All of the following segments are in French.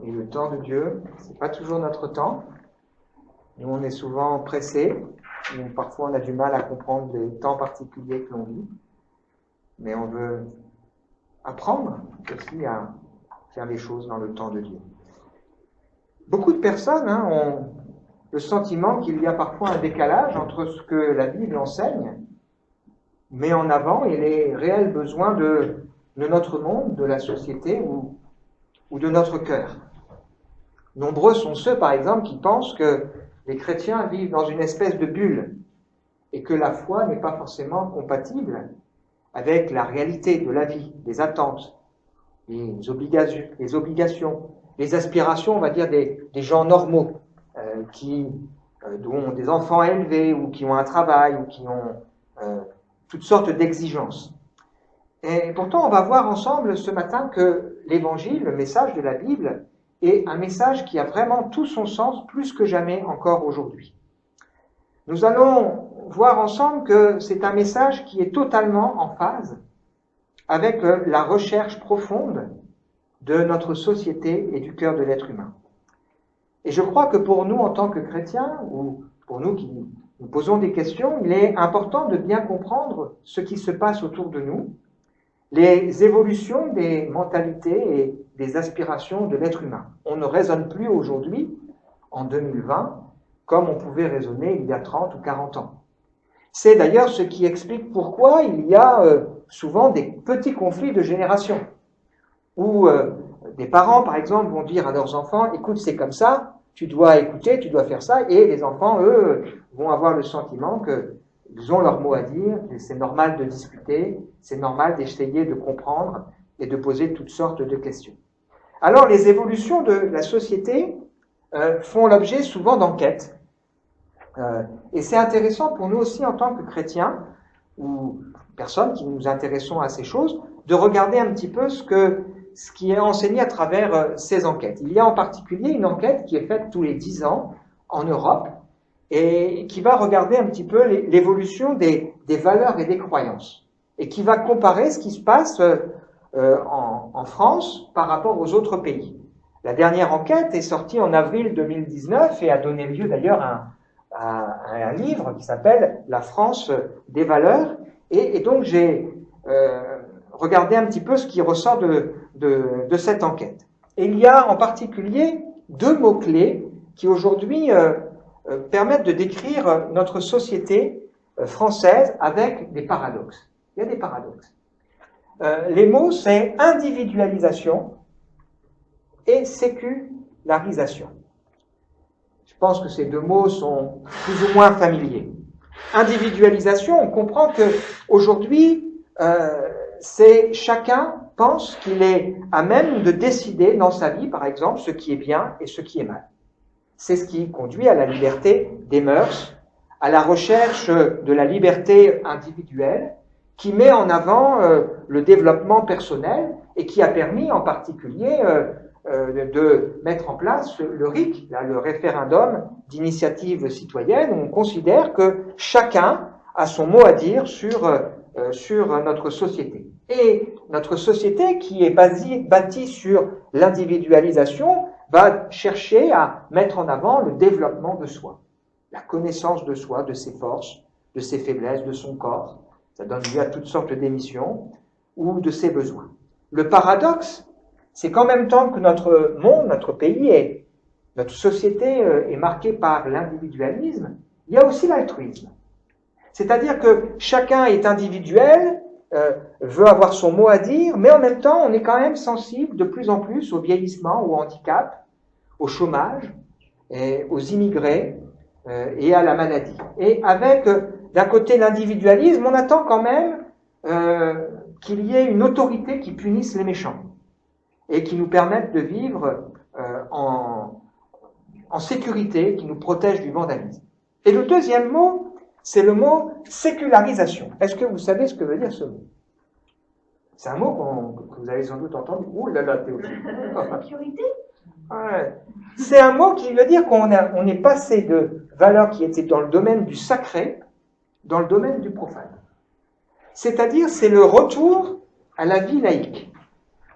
Et le temps de Dieu, c'est pas toujours notre temps. Nous, on est souvent pressés, ou parfois on a du mal à comprendre les temps particuliers que l'on vit. Mais on veut apprendre aussi à faire les choses dans le temps de Dieu. Beaucoup de personnes ont le sentiment qu'il y a parfois un décalage entre ce que la Bible enseigne, met en avant, et les réels besoins de notre monde, de la société ou de notre cœur. Nombreux sont ceux, par exemple, qui pensent que les chrétiens vivent dans une espèce de bulle et que la foi n'est pas forcément compatible avec la réalité de la vie, des attentes, les obligations, les aspirations, on va dire, des gens normaux qui ont des enfants élevés ou qui ont un travail ou qui ont toutes sortes d'exigences. Et pourtant, on va voir ensemble ce matin que l'Évangile, le message de la Bible, est un message qui a vraiment tout son sens plus que jamais encore aujourd'hui. Nous allons voir ensemble que c'est un message qui est totalement en phase avec la recherche profonde de notre société et du cœur de l'être humain. Et je crois que pour nous, en tant que chrétiens, ou pour nous qui nous posons des questions, il est important de bien comprendre ce qui se passe autour de nous, les évolutions des mentalités et des aspirations de l'être humain. On ne raisonne plus aujourd'hui, en 2020, comme on pouvait raisonner il y a 30 ou 40 ans. C'est d'ailleurs ce qui explique pourquoi il y a souvent des petits conflits de génération, où des parents, par exemple, vont dire à leurs enfants « Écoute, c'est comme ça, tu dois écouter, tu dois faire ça », et les enfants, eux, vont avoir le sentiment qu'ils ont leur mot à dire, et c'est normal de discuter, c'est normal d'essayer de comprendre et de poser toutes sortes de questions. Alors, les évolutions de la société font l'objet souvent d'enquêtes. Et c'est intéressant pour nous aussi en tant que chrétiens, ou personnes qui nous intéressons à ces choses, de regarder un petit peu ce qui est enseigné à travers ces enquêtes. Il y a en particulier une enquête qui est faite tous les 10 ans en Europe, et qui va regarder un petit peu l'évolution des valeurs et des croyances, et qui va comparer ce qui se passe en France par rapport aux autres pays. La dernière enquête est sortie en avril 2019 et a donné lieu d'ailleurs à un livre qui s'appelle « La France des valeurs ». Et donc j'ai regardé un petit peu ce qui ressort de cette enquête. Et il y a en particulier 2 mots-clés qui aujourd'hui permettent de décrire notre société française avec des paradoxes. Il y a des paradoxes. Les mots, c'est individualisation et sécularisation. Je pense que ces 2 mots sont plus ou moins familiers. Individualisation, on comprend que aujourd'hui, chacun pense qu'il est à même de décider dans sa vie, par exemple, ce qui est bien et ce qui est mal. C'est ce qui conduit à la liberté des mœurs, à la recherche de la liberté individuelle, qui met en avant le développement personnel et qui a permis en particulier de mettre en place le RIC, le référendum d'initiative citoyenne, où on considère que chacun a son mot à dire sur notre société. Et notre société, qui est bâtie sur l'individualisation, va chercher à mettre en avant le développement de soi, la connaissance de soi, de ses forces, de ses faiblesses, de son corps. Ça donne lieu à toutes sortes d'émissions, ou de ses besoins. Le paradoxe, c'est qu'en même temps que notre monde, notre pays, notre société est marquée par l'individualisme, il y a aussi l'altruisme. C'est-à-dire que chacun est individuel, veut avoir son mot à dire, mais en même temps, on est quand même sensible de plus en plus au vieillissement, au handicap, au chômage, aux immigrés et à la maladie. Et avec, d'un côté, l'individualisme, on attend quand même qu'il y ait une autorité qui punisse les méchants et qui nous permette de vivre en sécurité, qui nous protège du vandalisme. Et le deuxième mot, c'est le mot sécularisation. Est-ce que vous savez ce que veut dire ce mot? C'est un mot que vous avez sans doute entendu. Ouh là là, Théo. Sécurité? Ouais. C'est un mot qui veut dire qu'on est passé de valeurs qui étaient dans le domaine du sacré, dans le domaine du profane. C'est-à-dire, c'est le retour à la vie laïque,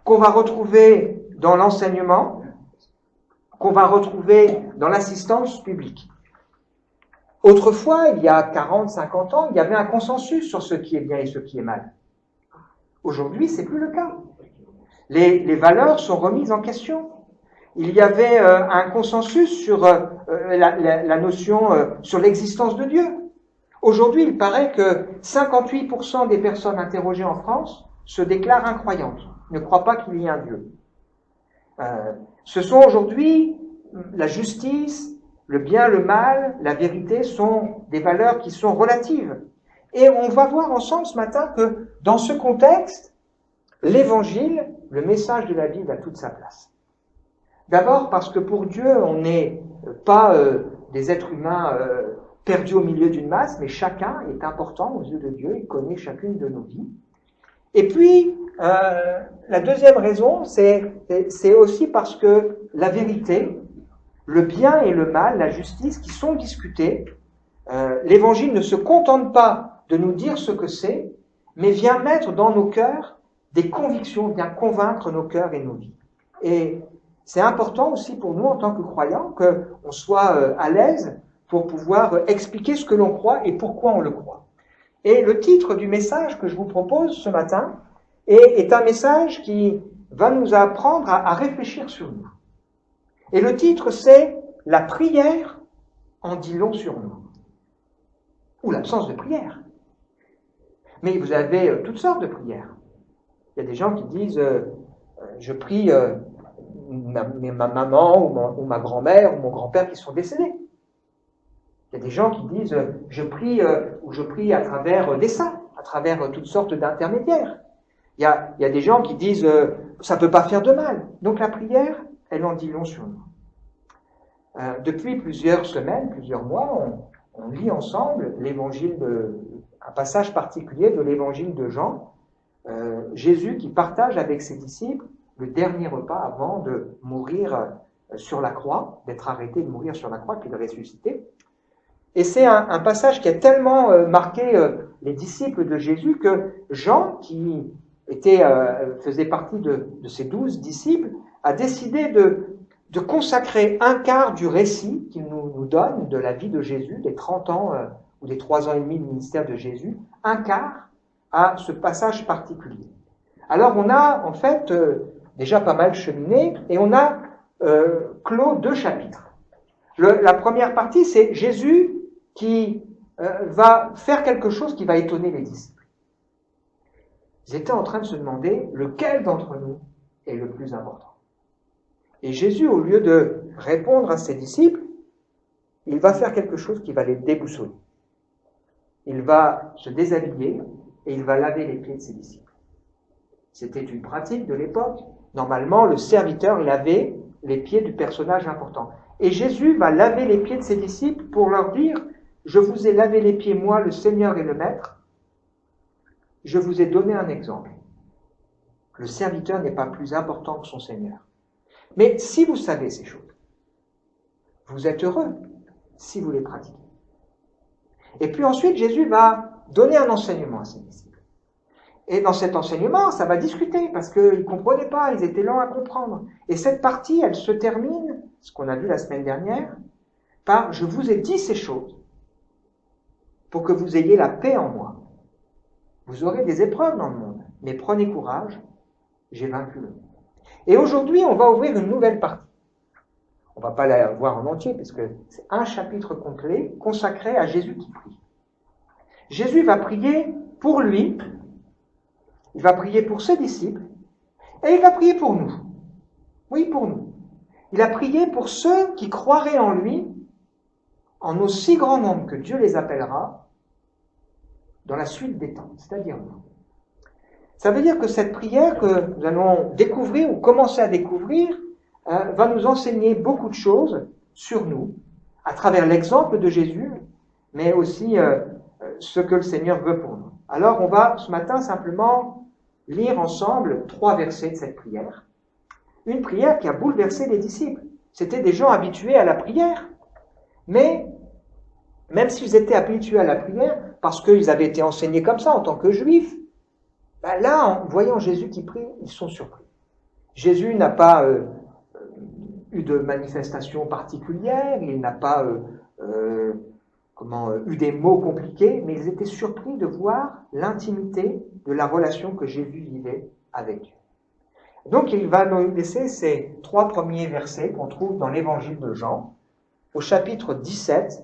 qu'on va retrouver dans l'enseignement, qu'on va retrouver dans l'assistance publique. Autrefois, il y a 40, 50 ans, il y avait un consensus sur ce qui est bien et ce qui est mal. Aujourd'hui, c'est plus le cas. Les valeurs sont remises en question. Il y avait un consensus sur la notion, sur l'existence de Dieu. Aujourd'hui, il paraît que 58% des personnes interrogées en France se déclarent incroyantes, ne croient pas qu'il y ait un Dieu. Ce sont aujourd'hui la justice, le bien, le mal, la vérité sont des valeurs qui sont relatives. Et on va voir ensemble ce matin que dans ce contexte, l'évangile, le message de la Bible a toute sa place. D'abord parce que pour Dieu, on n'est pas des êtres humains perdus au milieu d'une masse, mais chacun est important aux yeux de Dieu, il connaît chacune de nos vies. Et puis, la deuxième raison, c'est aussi parce que la vérité, le bien et le mal, la justice qui sont discutés, l'évangile ne se contente pas de nous dire ce que c'est, mais vient mettre dans nos cœurs des convictions, vient convaincre nos cœurs et nos vies. Et c'est important aussi pour nous en tant que croyants qu'on soit à l'aise pour pouvoir expliquer ce que l'on croit et pourquoi on le croit. Et le titre du message que je vous propose ce matin est un message qui va nous apprendre à réfléchir sur nous. Et le titre, c'est « La prière en dit long sur nous ». Ou l'absence de prière. Mais vous avez toutes sortes de prières. Il y a des gens qui disent je prie ma maman ou ma grand-mère ou mon grand-père qui sont décédés. Il y a des gens qui disent je prie à travers des saints, à travers toutes sortes d'intermédiaires. Il y a des gens qui disent ça peut pas faire de mal. Donc la prière, elle en dit long sur nous. Depuis plusieurs semaines, plusieurs mois, on lit ensemble un passage particulier de l'évangile de Jean, Jésus qui partage avec ses disciples le dernier repas avant de mourir sur la croix, d'être arrêté de mourir sur la croix, puis de ressusciter. Et c'est un passage qui a tellement marqué les disciples de Jésus que Jean, qui faisait partie de ses 12 disciples, a décidé de consacrer un quart du récit qu'il nous donne de la vie de Jésus, des 30 ans ou des 3 ans et demi de ministère de Jésus, un quart à ce passage particulier. Alors on a en fait déjà pas mal cheminé et on a clos 2 chapitres. La première partie, c'est Jésus qui va faire quelque chose qui va étonner les disciples. Ils étaient en train de se demander lequel d'entre nous est le plus important. Et Jésus, au lieu de répondre à ses disciples, il va faire quelque chose qui va les déboussoler. Il va se déshabiller et il va laver les pieds de ses disciples. C'était une pratique de l'époque. Normalement, le serviteur lavait les pieds du personnage important. Et Jésus va laver les pieds de ses disciples pour leur dire « Je vous ai lavé les pieds, moi, le Seigneur et le Maître. Je vous ai donné un exemple. Le serviteur n'est pas plus important que son Seigneur. Mais si vous savez ces choses, vous êtes heureux si vous les pratiquez. » Et puis ensuite, Jésus va donner un enseignement à ses disciples. Et dans cet enseignement, ça va discuter, parce qu'ils ne comprenaient pas, ils étaient lents à comprendre. Et cette partie, elle se termine, ce qu'on a vu la semaine dernière, par « Je vous ai dit ces choses pour que vous ayez la paix en moi. Vous aurez des épreuves dans le monde, mais prenez courage, j'ai vaincu le monde. » Et aujourd'hui, on va ouvrir une nouvelle partie. On ne va pas la voir en entier, parce que c'est un chapitre complet consacré à Jésus qui prie. Jésus va prier pour lui, il va prier pour ses disciples, et il va prier pour nous. Oui, pour nous. Il a prié pour ceux qui croiraient en lui, en aussi grand nombre que Dieu les appellera, dans la suite des temps, c'est-à-dire nous. Ça veut dire que cette prière que nous allons découvrir ou commencer à découvrir va nous enseigner beaucoup de choses sur nous, à travers l'exemple de Jésus, mais aussi ce que le Seigneur veut pour nous. Alors on va ce matin simplement lire ensemble 3 versets de cette prière. Une prière qui a bouleversé les disciples. C'était des gens habitués à la prière, mais même s'ils étaient habitués à la prière, parce qu'ils avaient été enseignés comme ça en tant que juifs, là, en voyant Jésus qui prie, ils sont surpris. Jésus n'a pas eu de manifestations particulières, il n'a pas eu des mots compliqués, mais ils étaient surpris de voir l'intimité de la relation que Jésus vivait avec Dieu. Donc il va nous laisser ces 3 premiers versets qu'on trouve dans l'évangile de Jean, au chapitre 17,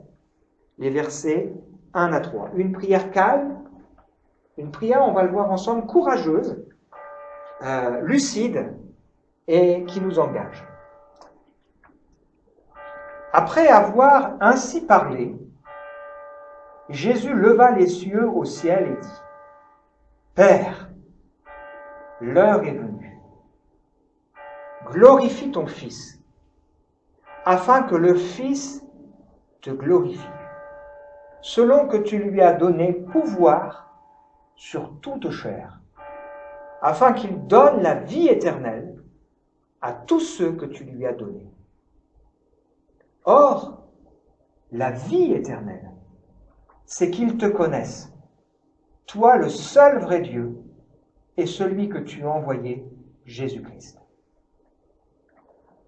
les versets 1 à 3. Une prière calme, une prière, on va le voir ensemble, courageuse, lucide et qui nous engage. Après avoir ainsi parlé, Jésus leva les yeux au ciel et dit : Père, l'heure est venue. Glorifie ton Fils, afin que le Fils te glorifie, selon que tu lui as donné pouvoir sur toute chair, afin qu'il donne la vie éternelle à tous ceux que tu lui as donnés. Or, la vie éternelle, c'est qu'ils te connaissent, toi le seul vrai Dieu, et celui que tu as envoyé, Jésus-Christ.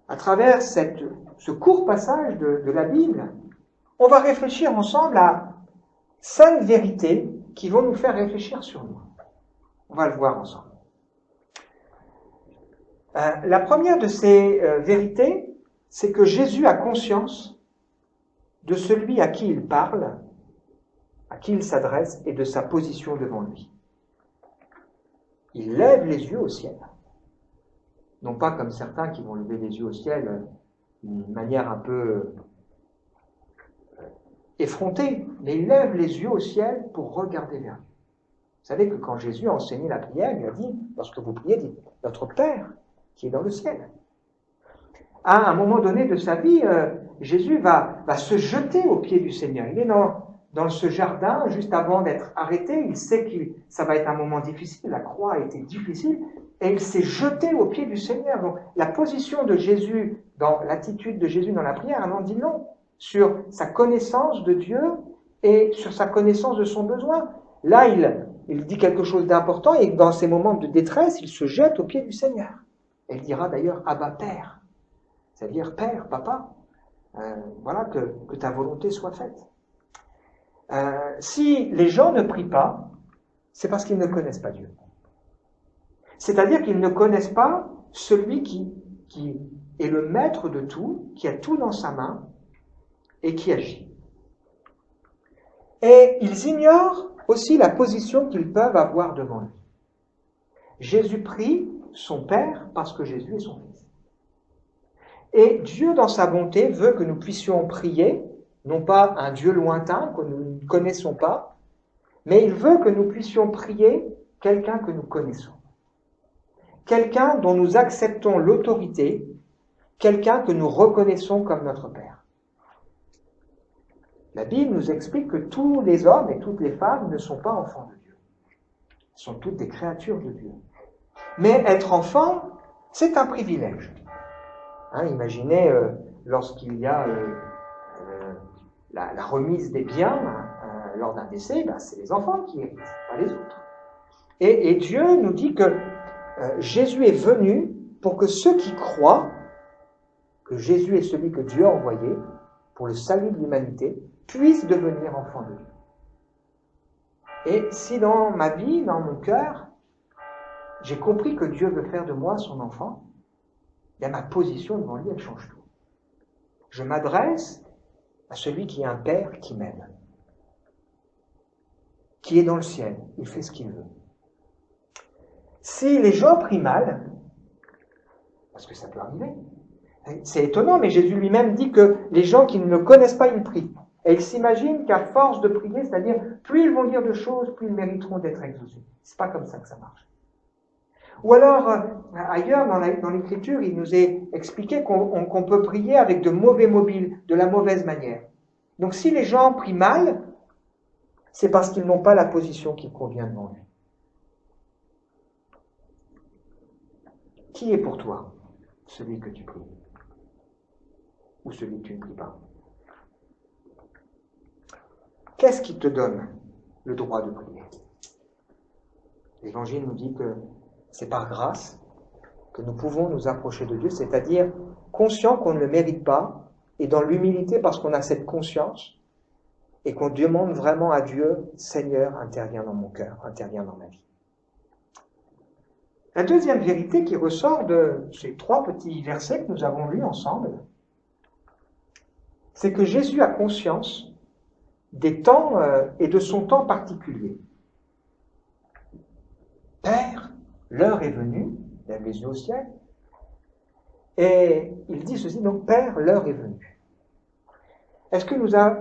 À travers ce court passage de la Bible, on va réfléchir ensemble à 5 vérités qui vont nous faire réfléchir sur nous. On va le voir ensemble. La première de ces vérités, c'est que Jésus a conscience de celui à qui il parle, à qui il s'adresse et de sa position devant lui. Il lève les yeux au ciel. Non pas comme certains qui vont lever les yeux au ciel d'une manière un peu effrontée, mais il lève les yeux au ciel pour regarder vers Dieu. Vous savez que quand Jésus a enseigné la prière, il a dit, lorsque vous priez, dites « Notre Père qui est dans le ciel ». À un moment donné de sa vie, Jésus va se jeter aux pieds du Seigneur. Il est dans ce jardin, juste avant d'être arrêté. Il sait que ça va être un moment difficile. La croix a été difficile. Et il s'est jeté aux pieds du Seigneur. Donc, la position de Jésus, dans l'attitude de Jésus dans la prière, en dit non sur sa connaissance de Dieu et sur sa connaissance de son besoin. Là, il dit quelque chose d'important et dans ces moments de détresse, il se jette aux pieds du Seigneur. Et il dira d'ailleurs « Abba, Père ». C'est-à-dire, Père, Papa, voilà, que ta volonté soit faite. Si les gens ne prient pas, c'est parce qu'ils ne connaissent pas Dieu. C'est-à-dire qu'ils ne connaissent pas celui qui est le maître de tout, qui a tout dans sa main et qui agit. Et ils ignorent aussi la position qu'ils peuvent avoir devant lui. Jésus prie son Père parce que Jésus est son Fils. Et Dieu, dans sa bonté, veut que nous puissions prier, non pas un Dieu lointain que nous ne connaissons pas, mais il veut que nous puissions prier quelqu'un que nous connaissons. Quelqu'un dont nous acceptons l'autorité, quelqu'un que nous reconnaissons comme notre Père. La Bible nous explique que tous les hommes et toutes les femmes ne sont pas enfants de Dieu. Ils sont toutes des créatures de Dieu. Mais être enfant, c'est un privilège. Imaginez lorsqu'il y a la remise des biens lors d'un décès, c'est les enfants qui héritent, pas les autres. Et Dieu nous dit que Jésus est venu pour que ceux qui croient que Jésus est celui que Dieu a envoyé pour le salut de l'humanité puissent devenir enfants de Dieu. Et si dans ma vie, dans mon cœur, j'ai compris que Dieu veut faire de moi son enfant, ma position devant lui, elle change tout. Je m'adresse à celui qui est un Père qui m'aime, qui est dans le ciel, il fait ce qu'il veut. Si les gens prient mal, parce que ça peut arriver, c'est étonnant, mais Jésus lui-même dit que les gens qui ne le connaissent pas, ils prient. Et ils s'imaginent qu'à force de prier, c'est-à-dire, plus ils vont dire de choses, plus ils mériteront d'être exaucés. C'est pas comme ça que ça marche. Ou alors, ailleurs dans l'Écriture, il nous est expliqué qu'on peut prier avec de mauvais mobiles, de la mauvaise manière. Donc si les gens prient mal, c'est parce qu'ils n'ont pas la position qui convient devant lui. Qui est pour toi celui que tu pries? Ou celui que tu ne pries pas? Qu'est-ce qui te donne le droit de prier? L'Évangile nous dit que c'est par grâce que nous pouvons nous approcher de Dieu, c'est-à-dire conscient qu'on ne le mérite pas, et dans l'humilité parce qu'on a cette conscience, et qu'on demande vraiment à Dieu, Seigneur, interviens dans mon cœur, interviens dans ma vie. La deuxième vérité qui ressort de ces 3 petits versets que nous avons lus ensemble, c'est que Jésus a conscience des temps et de son temps particulier. Père, l'heure est venue, lève les yeux au ciel, et il dit ceci, donc Père, l'heure est venue. Est-ce que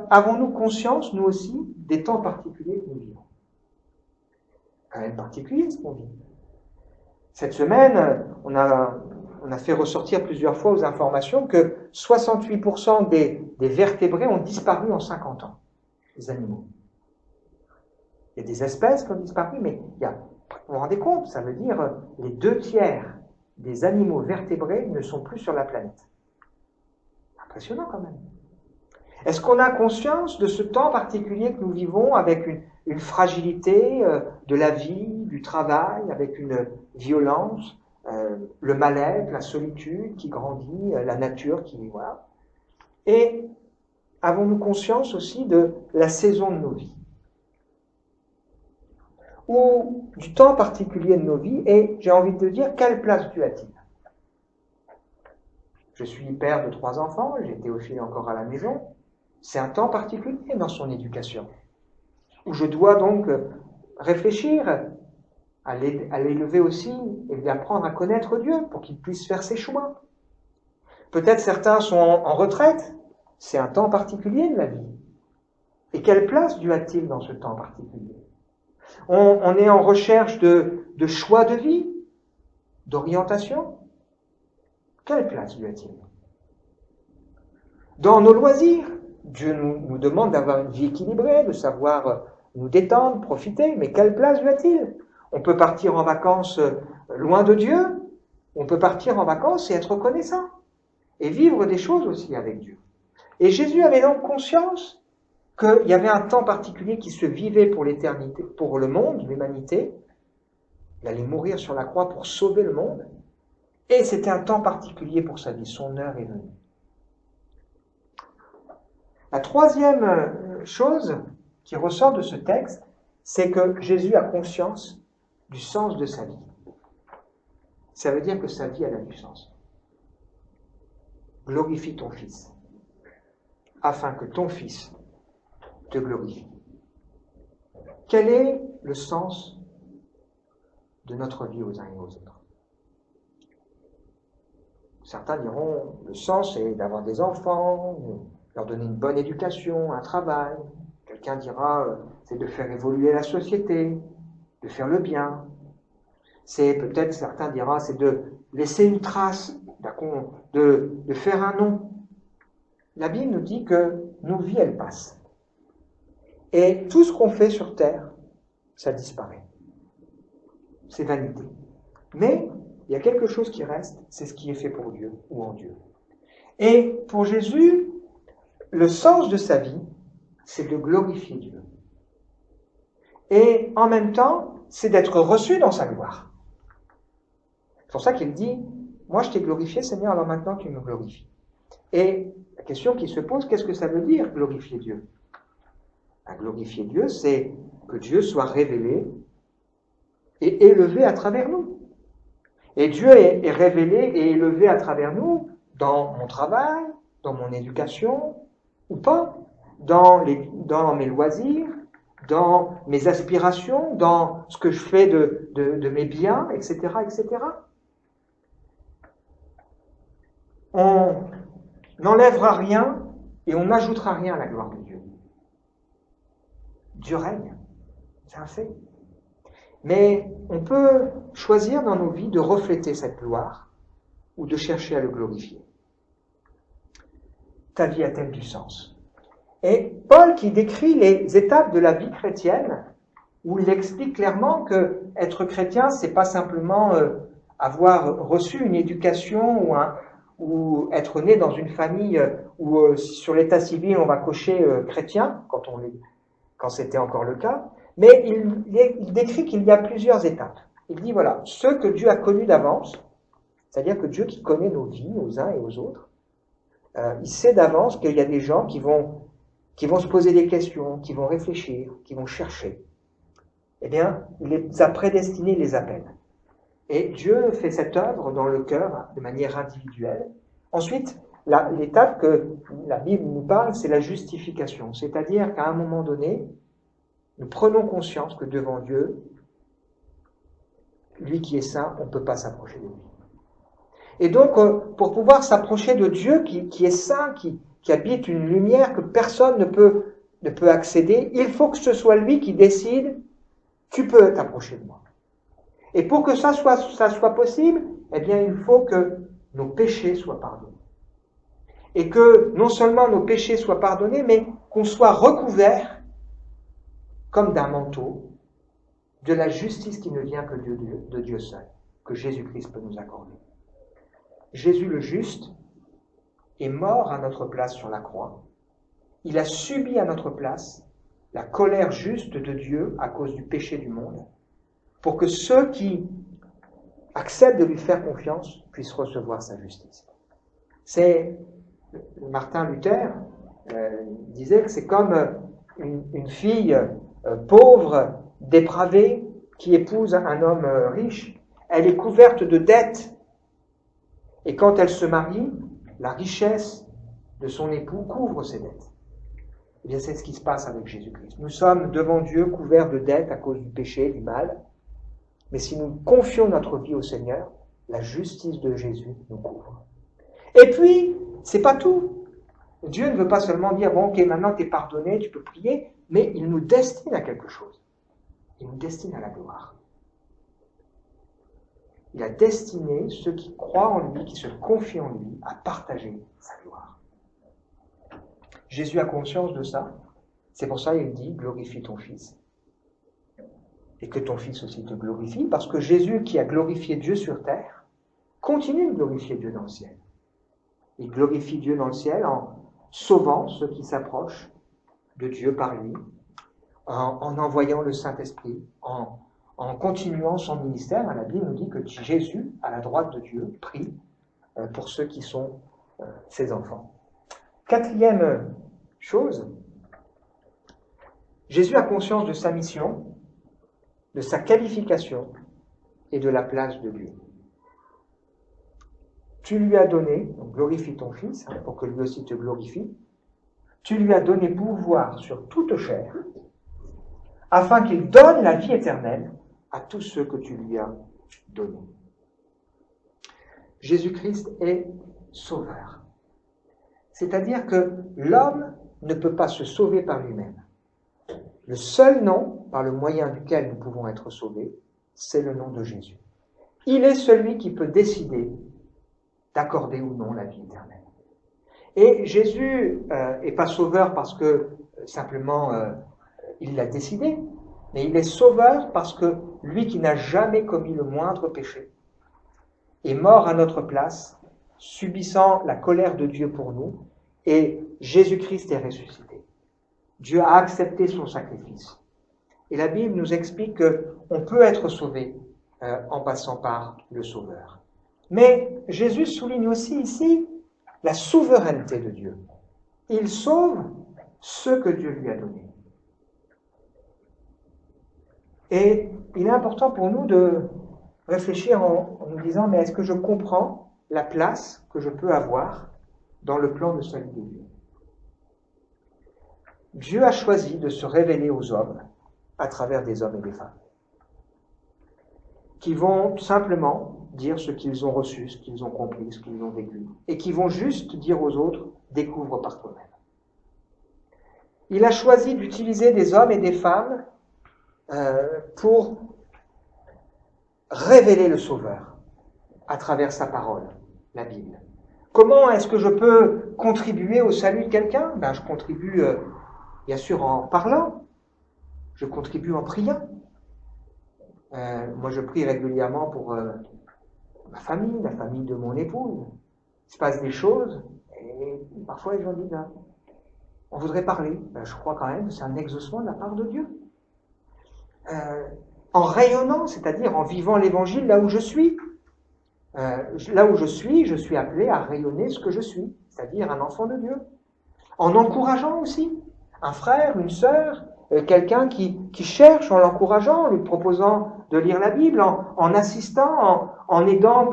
avons-nous conscience, nous aussi, des temps particuliers que nous vivons? Quand même particulier ce qu'on vit. Cette semaine, on a fait ressortir plusieurs fois aux informations que 68% des vertébrés ont disparu en 50 ans, les animaux. Il y a des espèces qui ont disparu, mais vous vous rendez compte, ça veut dire les 2/3 des animaux vertébrés ne sont plus sur la planète. Impressionnant quand même. Est-ce qu'on a conscience de ce temps particulier que nous vivons avec une fragilité de la vie, du travail, avec une violence, le mal-être, la solitude qui grandit, la nature qui... Voilà. Et avons-nous conscience aussi de la saison de nos vies? Ou du temps particulier de nos vies, et j'ai envie de dire, quelle place Dieu a-t-il? Je suis père de 3 enfants, j'ai Théophile encore à la maison. C'est un temps particulier dans son éducation, où je dois donc réfléchir à l'élever aussi et lui apprendre à connaître Dieu pour qu'il puisse faire ses choix. Peut-être certains sont en retraite, c'est un temps particulier de la vie. Et quelle place Dieu a-t-il dans ce temps particulier? On est en recherche de choix de vie, d'orientation. Quelle place Dieu a-t-il? Dans nos loisirs, Dieu nous demande d'avoir une vie équilibrée, de savoir nous détendre, profiter, mais quelle place Dieu a-t-il? On peut partir en vacances loin de Dieu, on peut partir en vacances et être reconnaissant, et vivre des choses aussi avec Dieu. Et Jésus avait donc conscience qu'il y avait un temps particulier qui se vivait pour l'éternité, pour le monde, l'humanité. Il allait mourir sur la croix pour sauver le monde, et c'était un temps particulier pour sa vie, son heure est venue. La troisième chose qui ressort de ce texte, c'est que Jésus a conscience du sens de sa vie. Ça veut dire que sa vie, elle a du sens. Glorifie ton Fils, afin que ton Fils te glorifie. Quel est le sens de notre vie aux uns et aux autres? Certains diront, le sens c'est d'avoir des enfants, leur donner une bonne éducation, un travail. Quelqu'un dira, c'est de faire évoluer la société, de faire le bien. C'est peut-être, certains diront, c'est de laisser une trace, de faire un nom. La Bible nous dit que nos vies, elles passent. Et tout ce qu'on fait sur terre, ça disparaît. C'est vanité. Mais il y a quelque chose qui reste, c'est ce qui est fait pour Dieu ou en Dieu. Et pour Jésus, le sens de sa vie, c'est de glorifier Dieu. Et en même temps, c'est d'être reçu dans sa gloire. C'est pour ça qu'il dit, moi je t'ai glorifié Seigneur, alors maintenant tu me glorifies. Et la question qui se pose, qu'est-ce que ça veut dire glorifier Dieu? Glorifier Dieu, c'est que Dieu soit révélé et élevé à travers nous. Et Dieu est révélé et élevé à travers nous dans mon travail, dans mon éducation, ou pas, dans mes loisirs, dans mes aspirations, dans ce que je fais de mes biens, etc., etc. On n'enlèvera rien et on n'ajoutera rien à la gloire de Dieu. Dieu règne, c'est un fait. Mais on peut choisir dans nos vies de refléter cette gloire ou de chercher à le glorifier. Ta vie a-t-elle du sens? Et Paul qui décrit les étapes de la vie chrétienne, où il explique clairement que être chrétien, c'est pas simplement avoir reçu une éducation ou être né dans une famille où sur l'état civil on va cocher chrétien quand c'était encore le cas, mais il décrit qu'il y a plusieurs étapes. Il dit voilà, ceux que Dieu a connus d'avance, C'est-à-dire que Dieu qui connaît nos vies, aux uns et aux autres, il sait d'avance qu'il y a des gens qui vont se poser des questions, qui vont réfléchir, qui vont chercher. Eh bien, il les a prédestinés, il les appelle. Et Dieu fait cette œuvre dans le cœur de manière individuelle. Ensuite, l'étape que la Bible nous parle, c'est la justification. C'est-à-dire qu'à un moment donné, nous prenons conscience que devant Dieu, lui qui est saint, on ne peut pas s'approcher de lui. Et donc, pour pouvoir s'approcher de Dieu qui est saint, qui habite une lumière que personne ne peut accéder, il faut que ce soit lui qui décide, tu peux t'approcher de moi. Et pour que ça soit possible, eh bien, il faut que nos péchés soient pardonnés. Et que non seulement nos péchés soient pardonnés, mais qu'on soit recouvert comme d'un manteau de la justice qui ne vient que de Dieu seul, que Jésus-Christ peut nous accorder. Jésus le juste est mort à notre place sur la croix. Il a subi à notre place la colère juste de Dieu à cause du péché du monde, pour que ceux qui acceptent de lui faire confiance puissent recevoir sa justice. C'est Martin Luther disait que c'est comme une fille pauvre, dépravée, qui épouse un homme riche. Elle est couverte de dettes. Et quand elle se marie, la richesse de son époux couvre ses dettes. Eh bien, c'est ce qui se passe avec Jésus-Christ. Nous sommes devant Dieu couverts de dettes à cause du péché, du mal. Mais si nous confions notre vie au Seigneur, la justice de Jésus nous couvre. Et puis, c'est pas tout. Dieu ne veut pas seulement dire, bon, ok, maintenant tu es pardonné, tu peux prier, mais il nous destine à quelque chose. Il nous destine à la gloire. Il a destiné ceux qui croient en lui, qui se confient en lui, à partager sa gloire. Jésus a conscience de ça. C'est pour ça qu'il dit, glorifie ton Fils. Et que ton Fils aussi te glorifie, parce que Jésus, qui a glorifié Dieu sur terre, continue de glorifier Dieu dans le ciel. Il glorifie Dieu dans le ciel en sauvant ceux qui s'approchent de Dieu par lui, en envoyant le Saint-Esprit, en continuant son ministère. La Bible nous dit que Jésus, à la droite de Dieu, prie pour ceux qui sont ses enfants. Quatrième chose, Jésus a conscience de sa mission, de sa qualification et de la place de Dieu. Tu lui as donné, donc glorifie ton Fils, pour que lui aussi te glorifie, tu lui as donné pouvoir sur toute chair, afin qu'il donne la vie éternelle à tous ceux que tu lui as donnés. Jésus-Christ est sauveur. C'est-à-dire que l'homme ne peut pas se sauver par lui-même. Le seul nom par le moyen duquel nous pouvons être sauvés, c'est le nom de Jésus. Il est celui qui peut décider d'accorder ou non la vie éternelle. Et Jésus n'est pas sauveur parce que simplement il l'a décidé, mais il est sauveur parce que lui qui n'a jamais commis le moindre péché est mort à notre place, subissant la colère de Dieu pour nous, et Jésus-Christ est ressuscité. Dieu a accepté son sacrifice. Et la Bible nous explique qu'on peut être sauvé en passant par le Sauveur. Mais Jésus souligne aussi ici la souveraineté de Dieu. Il sauve ceux que Dieu lui a donnés. Et il est important pour nous de réfléchir en nous disant, mais est-ce que je comprends la place que je peux avoir dans le plan de salut de Dieu? Dieu a choisi de se révéler aux hommes à travers des hommes et des femmes qui vont simplement dire ce qu'ils ont reçu, ce qu'ils ont compris, ce qu'ils ont vécu, et qui vont juste dire aux autres, découvre par toi-même. Il a choisi d'utiliser des hommes et des femmes pour révéler le Sauveur à travers sa parole, la Bible. Comment est-ce que je peux contribuer au salut de quelqu'un? Je contribue bien sûr en parlant, je contribue en priant. Moi je prie régulièrement pour ma famille, la famille de mon épouse. Il se passe des choses et parfois les gens disent on voudrait parler. Je crois quand même que c'est un exaucement de la part de Dieu. En rayonnant, c'est-à-dire en vivant l'évangile là où je suis. Là où je suis appelé à rayonner ce que je suis, c'est-à-dire un enfant de Dieu. En encourageant aussi un frère, une sœur, quelqu'un qui cherche, en l'encourageant, en lui proposant de lire la Bible, en assistant, en aidant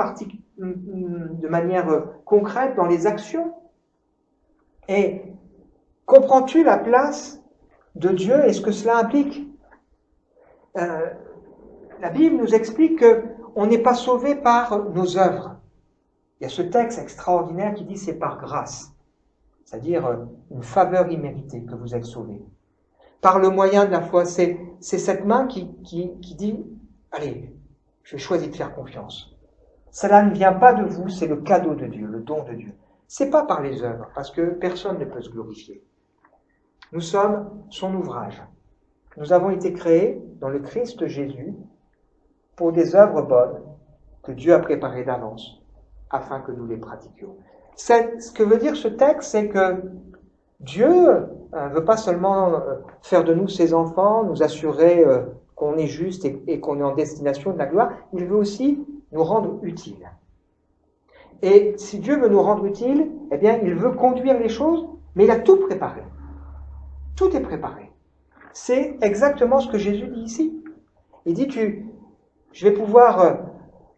de manière concrète dans les actions. Et comprends-tu la place de Dieu et ce que cela implique? La Bible nous explique qu'on n'est pas sauvé par nos œuvres. Il y a ce texte extraordinaire qui dit c'est par grâce, c'est-à-dire une faveur imméritée que vous êtes sauvés. Par le moyen de la foi, c'est cette main qui dit allez, je vais choisir de faire confiance. Cela ne vient pas de vous, c'est le cadeau de Dieu, le don de Dieu. C'est pas par les œuvres, parce que personne ne peut se glorifier. Nous sommes son ouvrage. Nous avons été créés dans le Christ Jésus pour des œuvres bonnes que Dieu a préparées d'avance afin que nous les pratiquions. Ce que veut dire ce texte, c'est que Dieu ne veut pas seulement faire de nous ses enfants, nous assurer qu'on est juste et qu'on est en destination de la gloire, il veut aussi nous rendre utiles. Et si Dieu veut nous rendre utiles, eh bien, il veut conduire les choses, mais il a tout préparé. Tout est préparé. C'est exactement ce que Jésus dit ici. Il dit, je vais pouvoir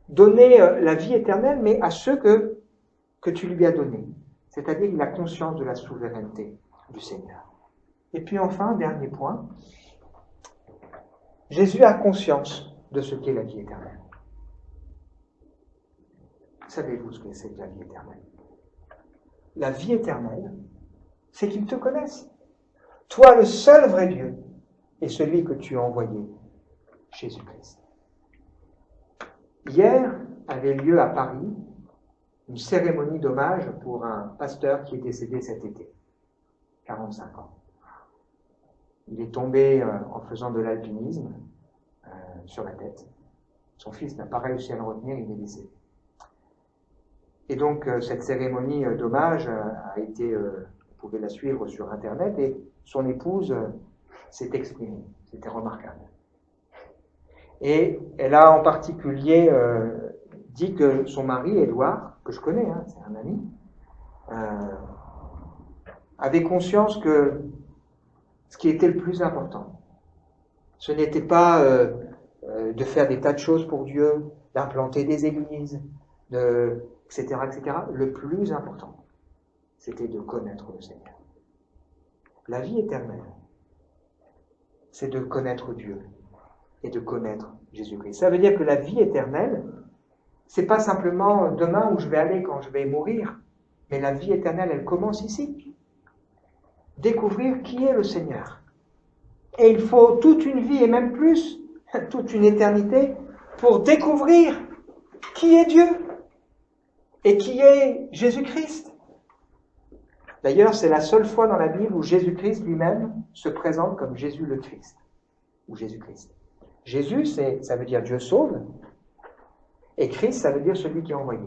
donner la vie éternelle, mais à ceux que tu lui as donnés. C'est-à-dire, il a conscience de la souveraineté du Seigneur. Et puis enfin, dernier point, Jésus a conscience de ce qu'est la vie éternelle. Savez-vous ce que c'est que la vie éternelle? La vie éternelle, c'est qu'ils te connaissent. Toi, le seul vrai Dieu, et celui que tu as envoyé, Jésus-Christ. Hier avait lieu à Paris une cérémonie d'hommage pour un pasteur qui est décédé cet été, 45 ans. Il est tombé en faisant de l'alpinisme sur la tête. Son fils n'a pas réussi à le retenir, il est décédé. Et donc cette cérémonie d'hommage a été, vous pouvez la suivre sur Internet, et son épouse s'est exprimée. C'était remarquable. Et elle a en particulier dit que son mari, Édouard, que je connais, c'est un ami, avait conscience que ce qui était le plus important, ce n'était pas de faire des tas de choses pour Dieu, d'implanter des églises, etc., etc. Le plus important, c'était de connaître le Seigneur. La vie éternelle, c'est de connaître Dieu et de connaître Jésus-Christ. Ça veut dire que la vie éternelle, c'est pas simplement demain où je vais aller quand je vais mourir, mais la vie éternelle, elle commence ici. Découvrir qui est le Seigneur. Et il faut toute une vie, et même plus, toute une éternité, pour découvrir qui est Dieu et qui est Jésus-Christ. D'ailleurs, c'est la seule fois dans la Bible où Jésus-Christ lui-même se présente comme Jésus le Christ, ou Jésus-Christ. Jésus, ça veut dire Dieu sauve, et Christ, ça veut dire celui qui est envoyé.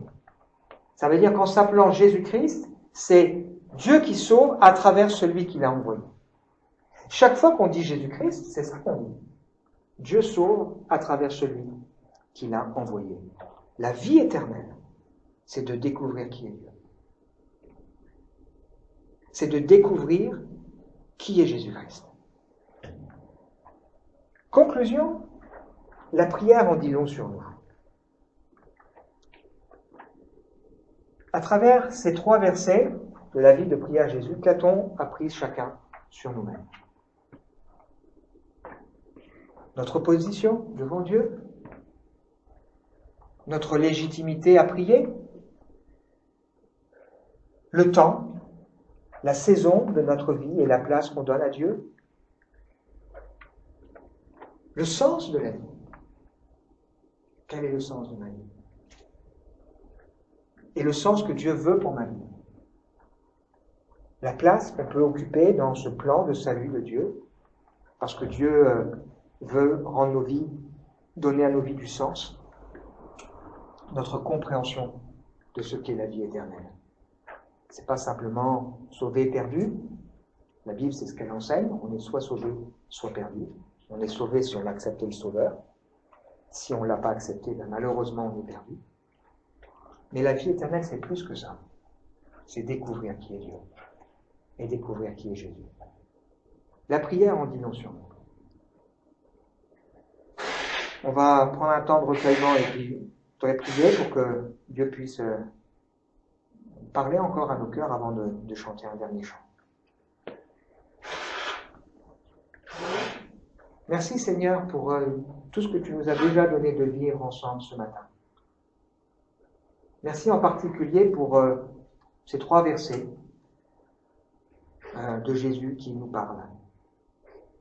Ça veut dire qu'en s'appelant Jésus-Christ, c'est Dieu qui sauve à travers celui qu'il a envoyé. Chaque fois qu'on dit Jésus-Christ, c'est ça qu'on dit. Dieu sauve à travers celui qu'il a envoyé. La vie éternelle, c'est de découvrir qui est Dieu. C'est de découvrir qui est Jésus-Christ. Conclusion, la prière en dit long sur nous. À travers ces 3 versets de la vie de prière Jésus, qu'a-t-on appris chacun sur nous-mêmes? Notre position devant Dieu, notre légitimité à prier, le temps, la saison de notre vie et la place qu'on donne à Dieu, le sens de la vie. Quel est le sens de ma vie? Et le sens que Dieu veut pour ma vie. La place qu'on peut occuper dans ce plan de salut de Dieu, parce que Dieu veut rendre nos vies, donner à nos vies du sens, notre compréhension de ce qu'est la vie éternelle. C'est pas simplement sauvé, perdu. La Bible, c'est ce qu'elle enseigne. On est soit sauvé, soit perdu. On est sauvé si on a accepté le Sauveur. Si on ne l'a pas accepté, ben malheureusement, on est perdu. Mais la vie éternelle, c'est plus que ça. C'est découvrir qui est Dieu et découvrir qui est Jésus. La prière en dit non sur nous. On va prendre un temps de recueillement et puis je voudrais prier pour que Dieu puisse parler encore à nos cœurs avant de chanter un dernier chant. Merci Seigneur pour tout ce que tu nous as déjà donné de vivre ensemble ce matin. Merci en particulier pour ces 3 versets de Jésus qui nous parlent.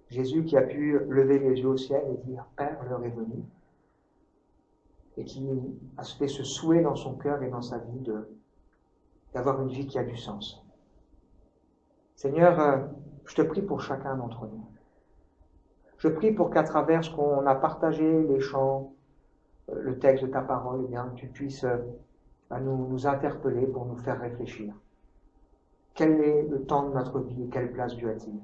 Jésus qui a pu lever les yeux au ciel et dire « Père, l'heure est venue » et qui a fait ce souhait dans son cœur et dans sa vie d'avoir une vie qui a du sens. Seigneur, je te prie pour chacun d'entre nous. Je prie pour qu'à travers ce qu'on a partagé, les chants, le texte de ta parole, eh bien, tu puisses nous interpeller pour nous faire réfléchir. Quel est le temps de notre vie et quelle place Dieu a-t-il?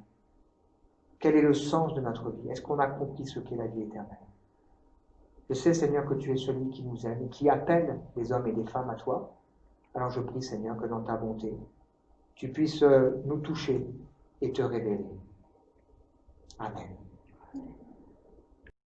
Quel est le sens de notre vie? Est-ce qu'on a compris ce qu'est la vie éternelle? Je sais, Seigneur, que tu es celui qui nous aime et qui appelle les hommes et les femmes à toi. Alors je prie, Seigneur, que dans ta bonté, tu puisses nous toucher et te révéler. Amen.